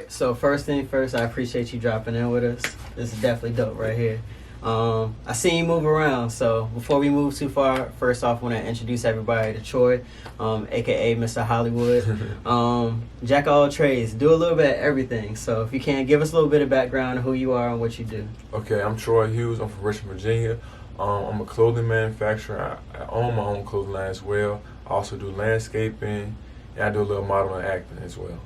right, so first thing first, I appreciate you dropping in with us. This is definitely dope right here. I seen you move around, so before we move too far, first off, I want to introduce everybody to Troy, aka Mr. Hollywood. Jack of all trades, do a little bit of everything. So if you can, give us a little bit of background on who you are and what you do. Okay, I'm Troy Hughes. I'm from Richmond, Virginia. I'm a clothing manufacturer. I own my own clothing line as well. I also do landscaping, and I do a little modeling and acting as well.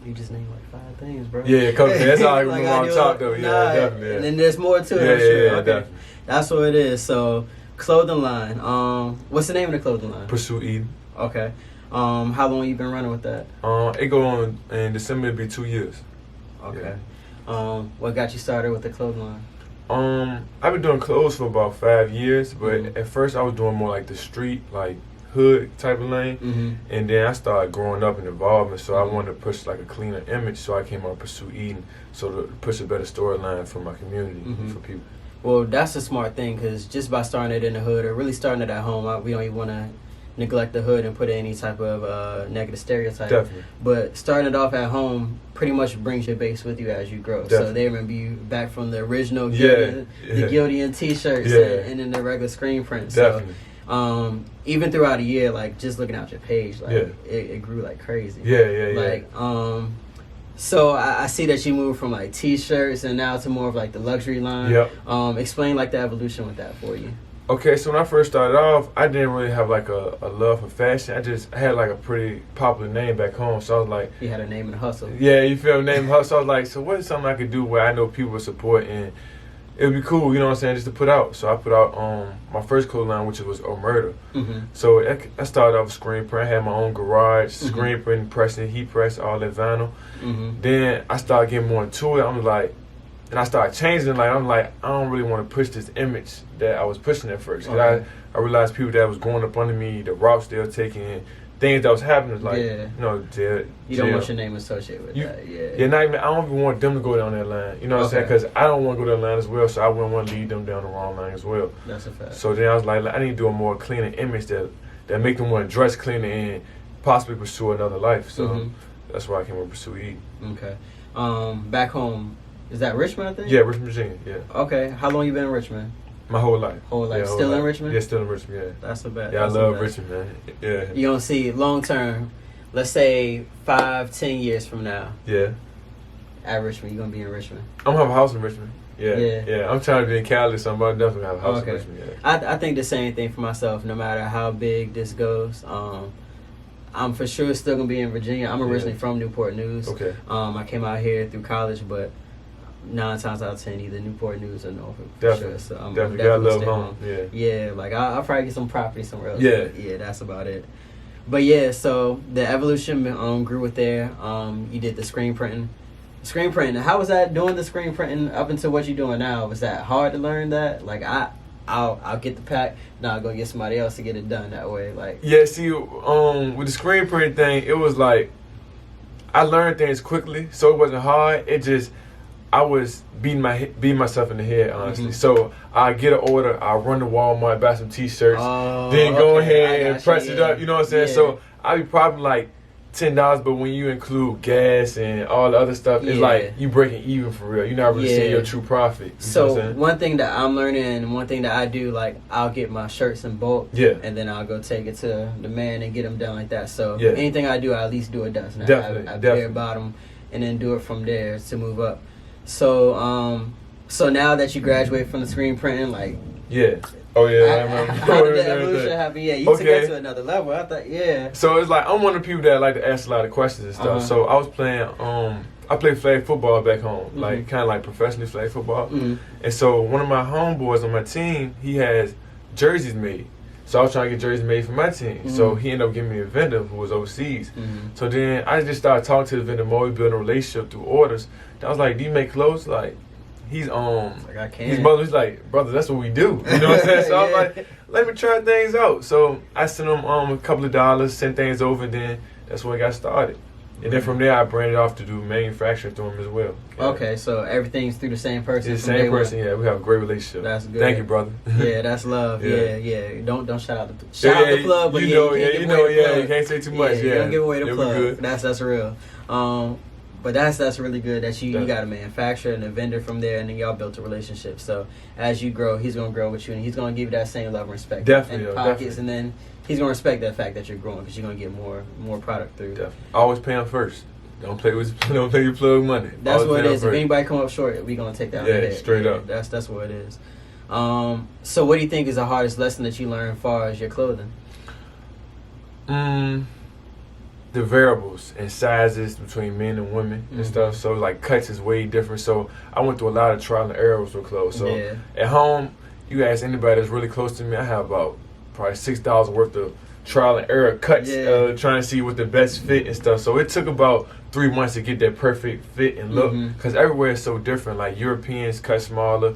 You just named like 5 things, bro. Yeah, that's all I Like remember on top though. Yeah, definitely. Yeah. And then there's more to it. Yeah, I'm sure. yeah, Okay. definitely. That's what it is. So, clothing line. What's the name of the clothing line? Pursue Eden. Okay. How long you been running with that? It go on in December. It'll be 2 years. Okay. Yeah. What got you started with the clothing line? I've been doing clothes for about 5 years, but at first I was doing more like the street, like hood type of lane, and then I started growing up and evolving, so I wanted to push like a cleaner image, so I came on Pursue Eden, so to push a better storyline for my community, for people. Well, that's a smart thing, because just by starting it in the hood or really starting it at home, we don't even want to neglect the hood and put any type of negative stereotype. Definitely. But starting it off at home pretty much brings your base with you as you grow. Definitely. So they remember you back from the original the Gildian t-shirts and then the regular screen print. Definitely. So even throughout a year, like just looking at your page, like it grew like crazy. Like so I see that you moved from like t-shirts and now to more of like the luxury line. Explain like the evolution with that for you. Okay, so when I first started off, I didn't really have like a love for fashion. I had like a pretty popular name back home, so I was like, you had a name and hustle. Yeah, you feel me? Name and hustle. So I was like, so what is something I could do where I know people would support and it would be cool, you know what I'm saying, just to put out. So I put out my first clothing line, which was Murder. So I started off with screen print. I had my own garage, screen print, pressing, heat press, all that vinyl. Then I started getting more into it. I'm like, and I started changing it. Like I'm like, I don't really want to push this image that I was pushing at first. Cause I realized people that was going up under me, the routes they were taking, things that was happening, like you know, jail. You don't want your name associated with that. Yeah, not even. I don't even want them to go down that line. You know what I'm saying? Because I don't want to go down that line as well. So I wouldn't want to lead them down the wrong line as well. That's a fact. So then I was like I need to do a more cleaner image that make them want to dress cleaner and possibly pursue another life. So that's why I came up with Pursue Eden. Okay. Back home. Is that Richmond, I think? Yeah, Richmond, Virginia, yeah. Okay. How long you been in Richmond? My whole life. Whole life. Yeah, still in Richmond? Yeah, still in Richmond, yeah. That's the best. Yeah, I love Richmond, man. Yeah. You don't see long term, let's say 5-10 years from now. Yeah. At Richmond, you're going to be in Richmond. I'm going to have a house in Richmond. Yeah. I'm trying to be in Cali, so I'm definitely have a house in Richmond, yeah. I think the same thing for myself, no matter how big this goes. I'm for sure still going to be in Virginia. I'm originally from Newport News. Okay. I came out here through college, but 9 times out of 10, either Newport News or Norfolk. Definitely. Sure. So I'm definitely gotta love home. Yeah, like I'll probably get some property somewhere else. Yeah. But yeah, that's about it. But yeah, so the evolution grew with there. You did the screen printing. How was that doing the screen printing up until what you're doing now? Was that hard to learn that? Like I'll get the pack. Now I'll go get somebody else to get it done that way. Like see, with the screen print thing, it was like I learned things quickly, so it wasn't hard. It just I was beating myself in the head, honestly. So I get an order, I run to Walmart, buy some t-shirts, then go ahead and press it up. You know what I'm saying? So I be probably like $10, but when you include gas and all the other stuff, it's like you breaking even for real. You're not really seeing your true profit. You know what I'm saying? One thing that I'm learning and one thing that I do, like I'll get my shirts in bulk, and then I'll go take it to the man and get them done like that. So anything I do, I at least do a dozen. I bare bottom and then do it from there to move up. So so now that you graduate from the screen printing, like I remember. How did the evolution happen? Yeah, you took that to another level. I thought, So it's like I'm one of the people that like to ask a lot of questions and stuff. So I was playing, I played flag football back home, like kind of like professionally flag football. And so one of my homeboys on my team, he has jerseys made. So I was trying to get jerseys made for my team. So he ended up giving me a vendor who was overseas. So then I just started talking to the vendor more. We built a relationship through orders. I was like, "Do you make clothes?" Like, he's like I can. He's like, "Brother, that's what we do." You know what I'm saying? So I was like, "Let me try things out." So I sent him a couple of dollars, sent things over, and then that's when it got started. And then from there, I branded off to do manufacturing through him as well. Okay, so everything's through the same person. It's the same person. Yeah, we have a great relationship. That's good. Thank you, brother. Yeah, that's love. Yeah. Don't shout out the plug, but you can't say too much. Don't give away the plug. That's real. But that's really good that you got a manufacturer and a vendor from there, and then y'all built a relationship. So as you grow, he's gonna grow with you, and he's gonna give you that same level of respect. Definitely, in pockets, and then he's gonna respect that fact that you're growing because you're gonna get more product through. Definitely. Always pay him first. Don't play your plug money. That's Always what it is. first. If anybody come up short, we gonna take that. Yeah, on the head. straight up. That's what it is. So what do you think is the hardest lesson that you learned as far as your clothing? The variables and sizes between men and women and stuff. So like cuts is way different. So I went through a lot of trial and errors with clothes. So at home, you ask anybody that's really close to me, I have about probably $6 worth of trial and error cuts, trying to see what the best fit and stuff. So it took about 3 months to get that perfect fit and look, because everywhere is so different. Like Europeans cut smaller,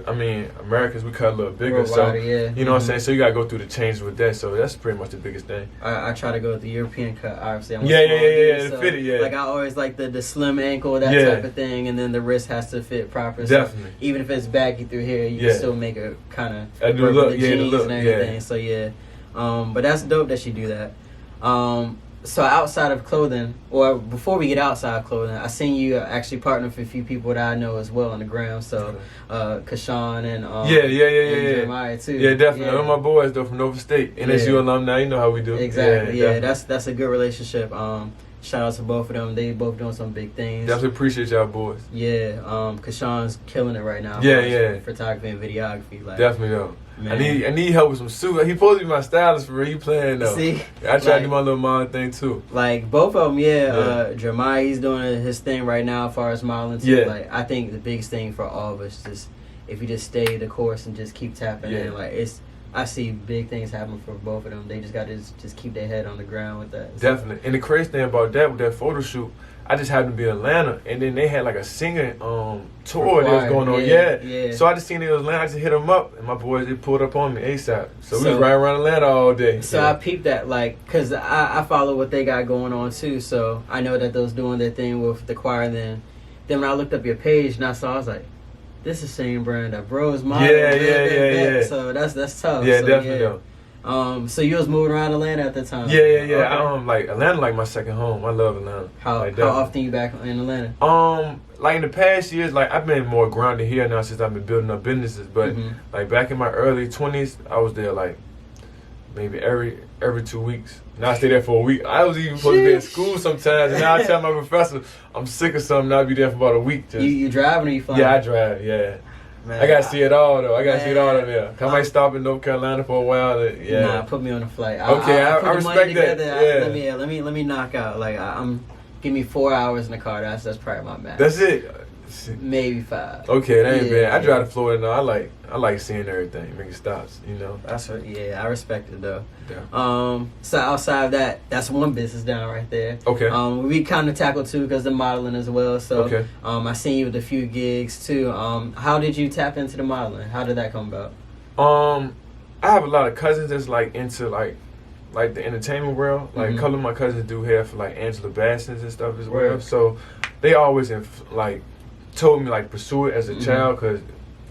Americans we cut a little bigger. So you know what I'm saying. So you gotta go through the changes with that. So that's pretty much the biggest thing. I try to go with the European cut. Obviously, I'm yeah, so, fit it, like I always like the slim ankle, that type of thing, and then the wrist has to fit proper. Definitely. So even if it's baggy through here, you can still make it kind of work with the jeans look, and everything. So but that's dope that you do that. So outside of clothing, or before we get outside of clothing, I seen you actually partner with a few people that I know as well on the ground. So, Kashawn and and Jeremiah too. Yeah, definitely. They're my boys though from Nova State, NSU alumni. You know how we do. Exactly. That's a good relationship. Shout out to both of them. They both doing some big things. Definitely appreciate y'all boys. Yeah. Kashawn's killing it right now. Photography and videography. Like, definitely though. Man. I need help with some suits. He supposed to be my stylist for real. He playing though. See, I try to do my little model thing too. Like both of them, Jeremiah, he's doing his thing right now as far as modeling too. Like I think the biggest thing for all of us is if you just stay the course and just keep tapping in. Like I see big things happen for both of them. They just got to just keep their head on the ground with that. Definitely. And the crazy thing about that, with that photo shoot, I just happened to be in Atlanta, and then they had like a singing tour that was going on. So I just seen it was Atlanta. I just hit them up, and my boys, they pulled up on me ASAP. So we was riding around Atlanta all day. So I peeped that, like, because I follow what they got going on too. So I know that those doing their thing with the choir. Then when I looked up your page and I was like, this is the same brand that Bro's modeling. Yeah. So that's tough. Yeah, so, definitely though. So you was moving around Atlanta at the time? Yeah. Okay. Like Atlanta, like my second home. I love Atlanta. How often you back in Atlanta? Like in the past years, like I've been more grounded here now since I've been building up businesses. But like back in my early 20s, I was there like maybe every 2 weeks. Now I stay there for a week. I was even supposed to be in school sometimes, and now I tell my professor I'm sick of something. I'll be there for about a week. Just. You driving or you flying? Yeah, I drive. Yeah. Man, I gotta see it all though. I gotta see it all in there. I might stop in North Carolina for a while. Nah, put me on a flight. Okay, I respect that. Let me knock out. Like give me 4 hours in the car. That's probably my max. That's it. Maybe 5. Okay, that ain't bad. I drive to Florida now. I like seeing everything, making stops. You know. I respect it though. Yeah. So outside of that, that's one business down right there. Okay. We kind of tackled too because the modeling as well. So I seen you with a few gigs too. How did you tap into the modeling? How did that come about? I have a lot of cousins that's like into like the entertainment world. Like a couple of my cousins do hair for like Angela Bassett and stuff as well. So they always told me like pursue it as a child because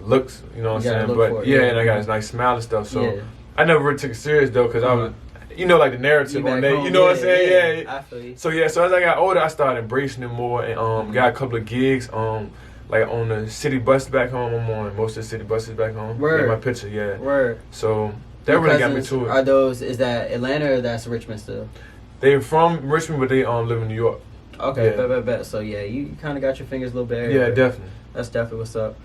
looks, you know what I'm saying. But and I got this nice smile and stuff. So I never really took it serious though because I was, like the narrative on that. You know what I'm saying? I feel you. So so as I got older, I started embracing it more and got a couple of gigs. Like on the city bus back home, I'm on most of the city buses back home. Word. My picture, Word. So that really got me to it. Is that Atlanta or that's Richmond still? They're from Richmond, but they live in New York. Okay, bet. So you kind of got your fingers a little bit everywhere. Yeah, definitely. That's definitely what's up.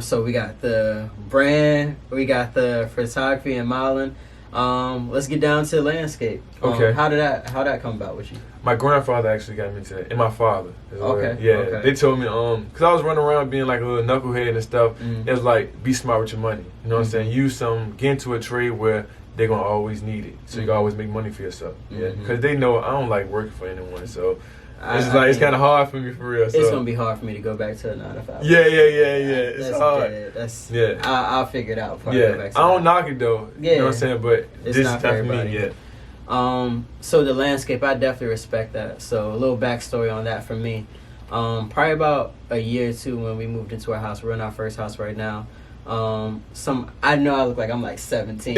So we got the brand, we got the photography and modeling. Let's get down to the landscape. Okay. How did that come about with you? My grandfather actually got me into that, and my father as well. Okay. They told me, because I was running around being like a little knucklehead and stuff. It was like, be smart with your money. You know what I'm saying? Use get into a trade where they're gonna always need it, so you can always make money for yourself. Yeah, because they know I don't like working for anyone, so it's kind of hard for me for real. So. It's gonna be hard for me to go back to a 9 to 5. Yeah. It's hard. I'll figure it out. I don't knock it though. Yeah, you know what I'm saying, but it's this not is for tough for everybody. me. Yeah. So the landscape, I definitely respect that. So a little backstory on that for me. Probably about a year or two when we moved into our house. We're in our first house right now. I know I look like I'm like 17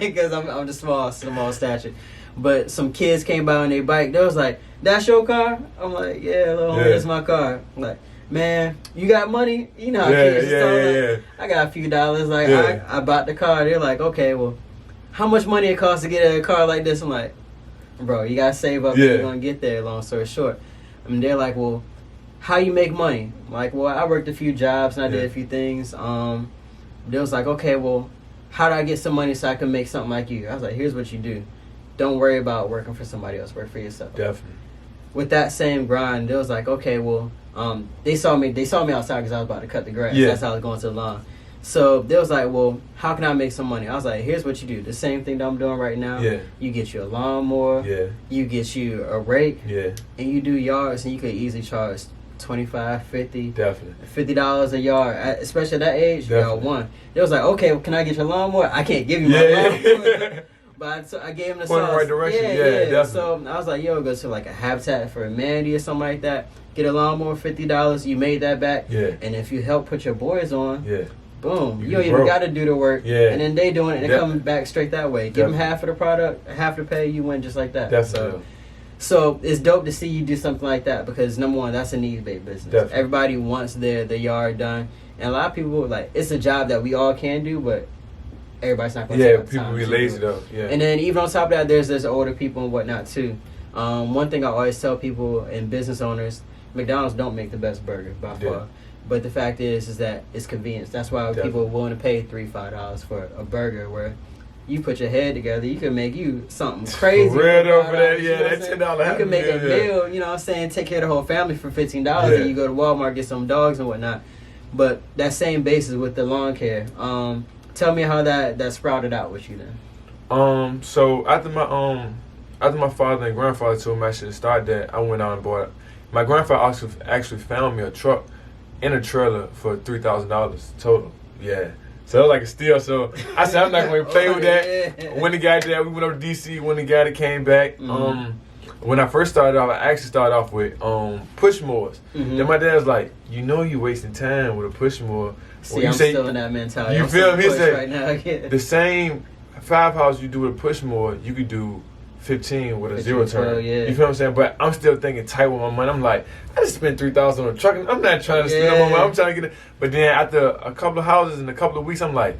because I'm just small stature. But some kids came by on their bike. They was like, that's your car? I'm like, yeah, little homie, that's my car. I'm like, man, you got money? You know how kids like, I got a few dollars. Like, I bought the car. They're like, okay, well, how much money it costs to get a car like this? I'm like, bro, you got to save up. You're going to get there, long story short. I mean, they're like, well, how you make money? I'm like, well, I worked a few jobs and I did a few things. They was like, okay, well, how do I get some money so I can make something like you? I was like, here's what you do. Don't worry about working for somebody else. Work for yourself. Definitely. With that same grind, they was like, okay, well, they saw me outside because I was about to cut the grass. That's how I was going to the lawn. So they was like, well, how can I make some money? I was like, here's what you do. The same thing that I'm doing right now. You get you a lawnmower. You get you a rake. And you do yards, and you could easily charge $25, $50. Definitely. $50 a yard. Especially at that age, y'all won. They was like, okay, well, can I get your lawnmower? I can't give you my lawnmower. But I gave him the point in the right direction. Definitely. So I was like, yo, go to like a Habitat for Humanity or something like that. Get a lawnmower, $50. You made that back. And if you help put your boys on, boom, you don't even got to do the work. And then they doing it, and it comes back straight that way. Give them half of the product, half the pay, you win just like that. Definitely. So it's dope to see you do something like that because, number one, that's a needs-based business. Definitely. Everybody wants their yard done. And a lot of people, like, it's a job that we all can do, but everybody's not going to take the time. People be lazy, though. And then even on top of that, there's older people and whatnot, too. One thing I always tell people and business owners, McDonald's don't make the best burger by far. But the fact is that it's convenience. That's why people are willing to pay $3, $5 for a burger where you put your head together, you can make you something crazy. Red over there, that's $10. You can make a meal, you know what I'm saying, take care of the whole family for $15 and you go to Walmart, get some dogs and whatnot. But that same basis with the lawn care, tell me how that sprouted out with you then. So after my father and grandfather told me I should start that, I went out and bought it. My grandfather actually found me a truck in a trailer for $3,000 total. So it was like a steal. So I said, I'm not going to play with that. When the guy did that, we went over to D.C. When the guy that came back, when I first started off, I actually started off with push mowers. Then my dad was like, you know you wasting time with a push mower. See, I'm still in that mentality. You feel me? He said, right now. the same 5 houses you do with a push mower, you could do 15 with a zero turn. You feel what I'm saying? But I'm still thinking tight with my money. I'm like, I just spent $3,000 on a truck. I'm not trying to steal my money. I'm trying to get it. But then after a couple of houses in a couple of weeks, I'm like,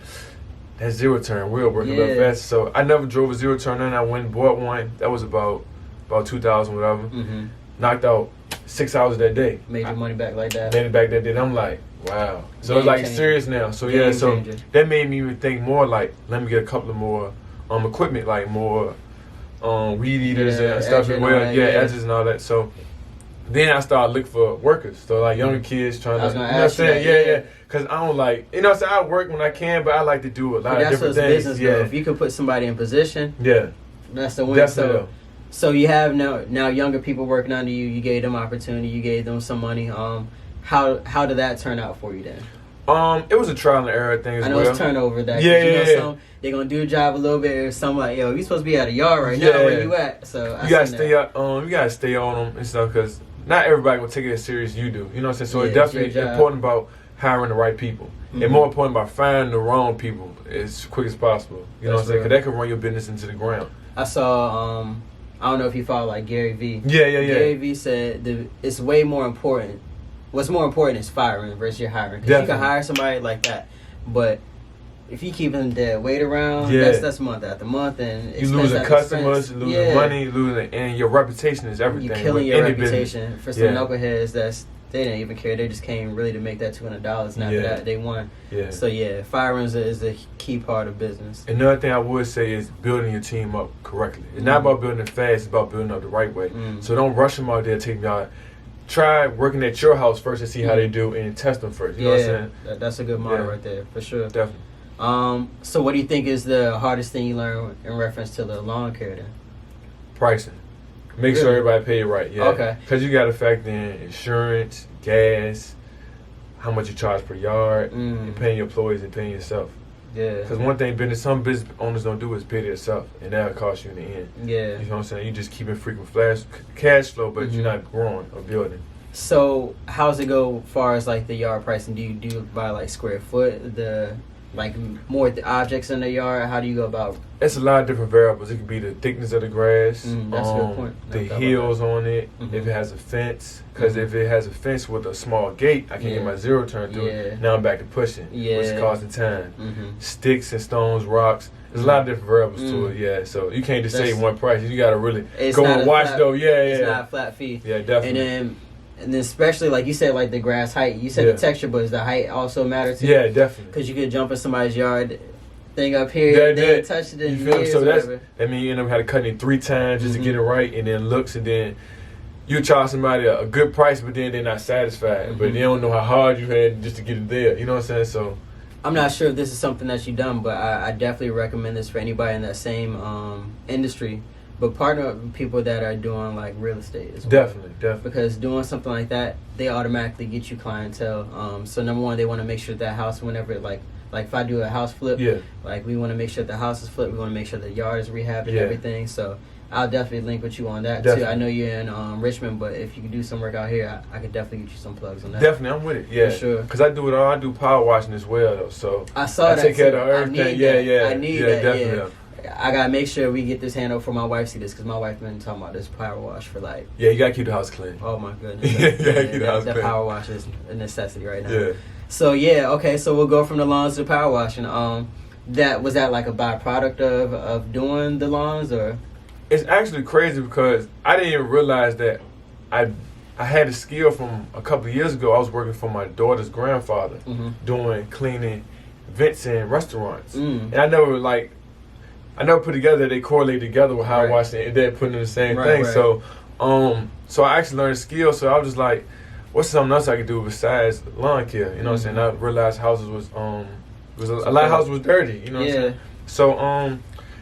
that zero turn will work a little fast. So I never drove a zero turn. Then I went and bought one. That was about $2,000, whatever. Knocked out 6 hours that day. Made your money back like that. Made it back that day. I'm like, wow. So it's like serious now. So so that made me even think more like, let me get a couple of more equipment, like more weed eaters and stuff as well. Edges and all that. So then I started looking for workers. So like younger kids trying to, you know what I'm saying? Because I don't like, you know what I'm saying? I work when I can, but I like to do a lot of different things. Business, if you could put somebody in position, that's the win. Definitely. So you have now younger people working under you. You gave them opportunity. You gave them some money. How did that turn out for you then? It was a trial and error thing as well. I know it's turnover that. Some, they're gonna do a job a little bit. Or some like, yo, you supposed to be at a yard right now. Where you at? So you gotta stay up. You gotta stay on them and stuff because not everybody gonna take it as serious as you do. You know what I'm saying? So it's definitely important about hiring the right people, and more important about finding the wrong people as quick as possible. You know what I'm saying? Because that can run your business into the ground. I saw. I don't know if you follow like Gary Vee. Gary Vee said it's way more important. What's more important is firing versus your hiring. Because you can hire somebody like that, but if you keep them dead weight around, that's month after month, and you losing customers, losing money, and your reputation is everything. You're killing your reputation. For some knuckleheads, they didn't even care. They just came really to make that $200, and after that, they won. So firing is a key part of business. Another thing I would say is building your team up correctly. It's not about building it fast; it's about building up the right way. So don't rush them out there. Take them out. Try working at your house first and see how they do, and test them first. You know what I'm saying? That's a good model right there, for sure. Definitely. So what do you think is the hardest thing you learn in reference to the lawn care then? Pricing. Make sure everybody pay it right. Okay. Because you got to factor in insurance, gas, how much you charge per yard, and paying your employees and paying yourself. Because one thing some business owners don't do is pay themselves, and that'll cost you in the end. You know what I'm saying? You just keeping frequent cash flow, but you're not growing or building. So how's it go as far as like the yard pricing? Do you buy like square foot? like more objects in the yard? How do you go about? It's a lot of different variables. It could be the thickness of the grass, That's a good point. the hills on it, if it has a fence. Because if it has a fence with a small gate, I can get my zero turn through it. Now I'm back to pushing, which is costing time. Sticks and stones, rocks. There's a lot of different variables to it, yeah. So you can't just say one price. You got to really go and watch, though. It's not a flat fee. Yeah, definitely. And then especially, like you said, like the grass height. You said the texture, but does the height also matter too? Yeah, definitely. Because you could jump in somebody's yard, thing up here, they touched it in years. So that means you end up having to cut it 3 times just to get it right, and then looks, and then you charge somebody a good price, but then they're not satisfied. But they don't know how hard you had just to get it there. You know what I'm saying? So I'm not sure if this is something that you've done, but I definitely recommend this for anybody in that same industry. But partner up with people that are doing like real estate as well. Definitely. Because doing something like that, they automatically get you clientele. So number one, they want to make sure that house, whenever like if I do a house flip, like we want to make sure the house is flipped. We want to make sure the yard is rehabbed and everything. So I'll definitely link with you on that too. I know you're in Richmond, but if you can do some work out here, I could definitely get you some plugs on that. Definitely, I'm with it. Yeah, for sure. Because I do it all. I do power washing as well, though. So I take care of everything. I need that. Definitely. Yeah. I gotta make sure we get this handled for my wife see this, because my wife been talking about this power wash for like. Yeah, you gotta keep the house clean. Oh my goodness. Keep the house clean. The power wash is a necessity right now. Yeah. So okay, so we'll go from the lawns to the power washing. That was that like a byproduct of doing the lawns, or? It's actually crazy because I didn't even realize that I had a skill from a couple of years ago. I was working for my daughter's grandfather doing cleaning vents in restaurants, and I never put together they correlate together with how I washing and then putting in the same thing. Right. So I actually learned a skill. So I was just like, what's something else I could do besides lawn care? You know what I'm saying? I realized houses was a lot of houses was dirty. You know what I'm saying? So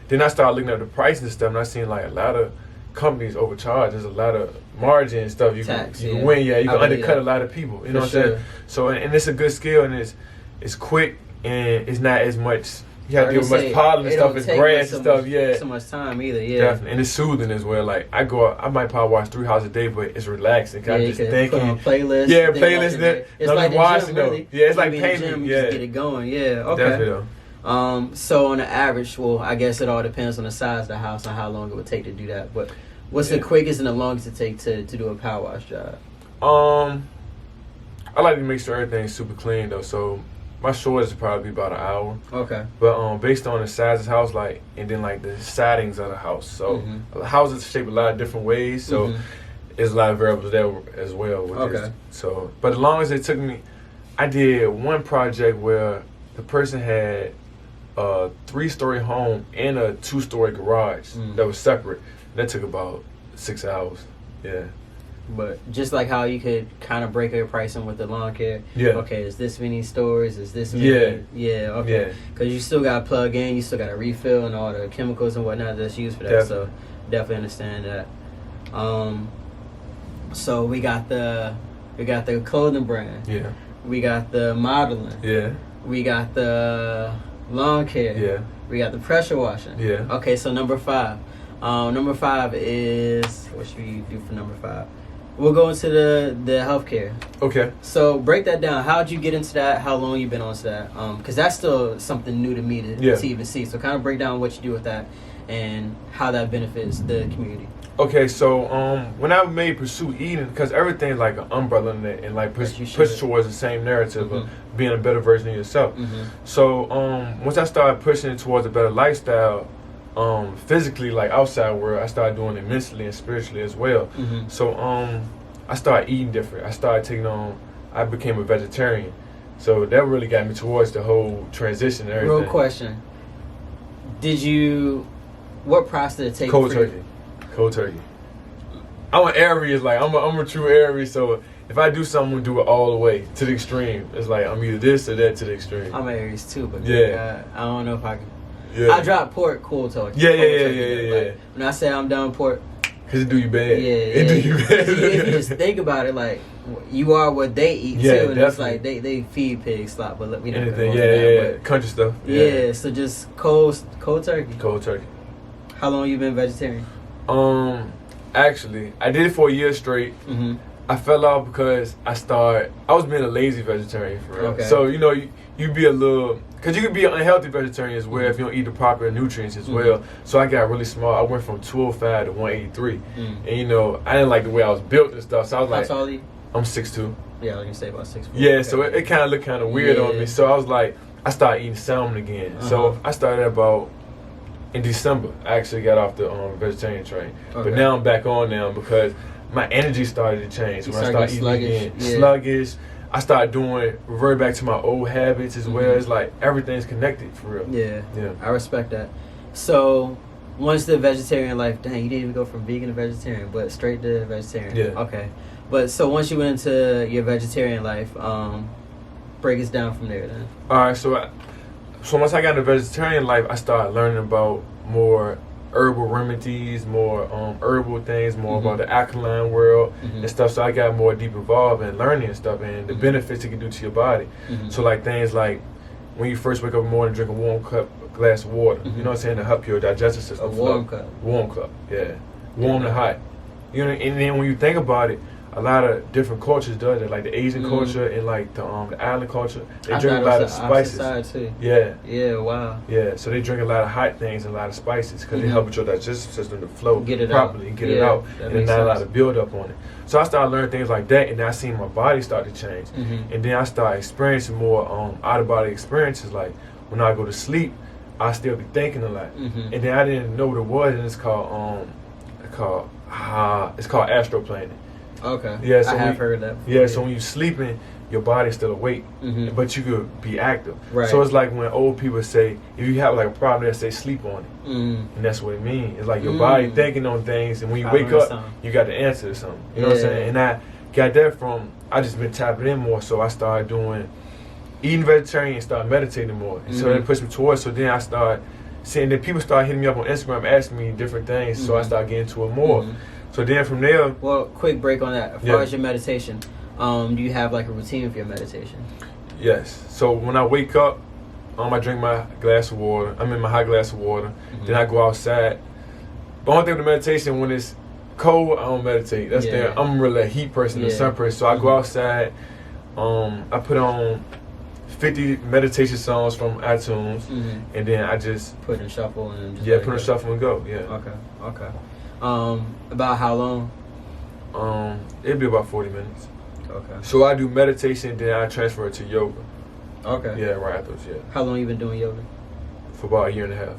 then I started looking at the price and stuff, and I seen like a lot of companies overcharge. There's a lot of margin and stuff you can win. Yeah, you can undercut a lot of people. You know what I'm saying? So and it's a good skill, and it's quick, and it's not as much. You have to do much pollen and stuff. It's grass and stuff. Yeah, so much time either. Yeah, definitely, and it's soothing as well. Like I might power wash 3 houses a day, but it's relaxing. I'm just thinking. Put on playlist. Yeah, playlist. It's like washing though. Yeah, it's like painting. Yeah, just get it going. Yeah, okay. Definitely though. So on the average, well, I guess it all depends on the size of the house and how long it would take to do that. But what's the quickest and the longest it take to do a power wash job? I like to make sure everything's super clean though. So my shortest would probably be about an hour. Okay. But based on the size of the house, and then the sidings of the house. So houses shaped a lot of different ways. So there's a lot of variables there as well. With this. So, but as long as it took me, I did one project where the person had a 3-story home and a 2-story garage that was separate. That took about 6 hours. Yeah. But just like how you could kind of break your pricing with the lawn care. Yeah. Okay, is this many stores? Is this many? Yeah. Okay. Because you still got to plug in, you still got to refill and all the chemicals and whatnot that's used for that. Definitely. So definitely understand that. So we got the clothing brand. Yeah. We got the modeling. Yeah. We got the lawn care. Yeah. We got the pressure washing. Yeah. Okay, so number 5. Number 5 is, what should we do for number 5? We'll go into the healthcare. Okay. So break that down. How'd you get into that? How long you been on to that? Because that's still something new to me to even see. So kind of break down what you do with that and how that benefits the community. Okay, so when I made Pursue Eden, because everything's like an umbrella in it, and push towards the same narrative of being a better version of yourself. So once I started pushing it towards a better lifestyle, physically, like outside world, I started doing it mentally and spiritually as well. So I started eating different. I became a vegetarian. So that really got me towards the whole transition and everything. Real question. What process did it take? Cold turkey. I'm an Aries, I'm a true Aries, so if I do something, I'm gonna do it all the way to the extreme. It's like I'm either this or that to the extreme. I'm an Aries too, but I don't know if I can. Yeah. I drop pork cold turkey. Yeah. When I say I'm done pork, because it do you bad. Yeah. It do you bad. If you just think about it, you are what they eat too, and definitely. It's like they feed pigs slop, but we don't anything. Country stuff. Yeah, so just cold turkey. Cold turkey. How long you been vegetarian? Actually, I did it for a year straight. I fell off because I was being a lazy vegetarian for real. Okay. So, you be a little, because you could be an unhealthy vegetarian as well if you don't eat the proper nutrients as well. So I got really small. I went from 205 to 183. And, I didn't like the way I was built and stuff. So I was like, how tall are you? I'm 6'2". Yeah, I was going to say about 6'4". Yeah, so it kind of looked kind of weird on me. So I was like, I started eating salmon again. So I started about, in December, I actually got off the vegetarian train. Okay. But now I'm back on now because my energy started to change when I started eating again. Yeah. Sluggish. I started revert back to my old habits as well. It's like everything's connected for real. Yeah. I respect that. So once the vegetarian life, dang, you didn't even go from vegan to vegetarian, but straight to vegetarian. Yeah. Okay. But so once you went into your vegetarian life, break us down from there then. All right, so once I got into vegetarian life, I started learning about more herbal remedies, more herbal things, more about the alkaline world and stuff. So I got more deep involved in learning and stuff and the benefits it can do to your body. So like things like when you first wake up in the morning, drink a warm glass of water. You know what I'm saying, to help your digestive system. A warm cup. Warm cup, yeah. Warm to hot. And then when you think about it, a lot of different cultures do that, like the Asian culture and like the island culture. They drink a lot of spices. Too. Yeah. Yeah. Wow. Yeah. So they drink a lot of hot things and a lot of spices because they help with your digestive system to flow properly and get it out, and then not a lot of build up on it. So I started learning things like that, and then I seen my body start to change, and then I started experiencing more out of body experiences. Like when I go to sleep, I still be thinking a lot, and then I didn't know what it was, and it's called astroplaning. Okay. Yeah, so I have heard that before. Yeah, so when you're sleeping, your body's still awake, but you could be active. Right. So it's like when old people say, if you have like a problem, they say sleep on it. And that's what it means. It's like your body thinking on things, and when you wake up, you got the answer to something. You know what I'm saying? And I got that from, I just been tapping in more, so I started eating vegetarian and started meditating more. And so that pushed me towards, so then I started seeing that people started hitting me up on Instagram asking me different things, so I started getting into it more. So then from there... Well, quick break on that. As far as your meditation, do you have like a routine for your meditation? Yes. So when I wake up, I drink my glass of water. I'm in my hot glass of water. Then I go outside. The only thing with the meditation, when it's cold, I don't meditate. That's there. I'm really a heat person, a sun person. So I go outside. I put on 50 meditation songs from iTunes, and then I just put in shuffle and just put in shuffle and go. Yeah. Okay. About how long? It'd be about 40 minutes. Okay. So I do meditation, then I transfer it to yoga. Okay. Yeah, right afterwards. Yeah. How long you been doing yoga? For about a year and a half.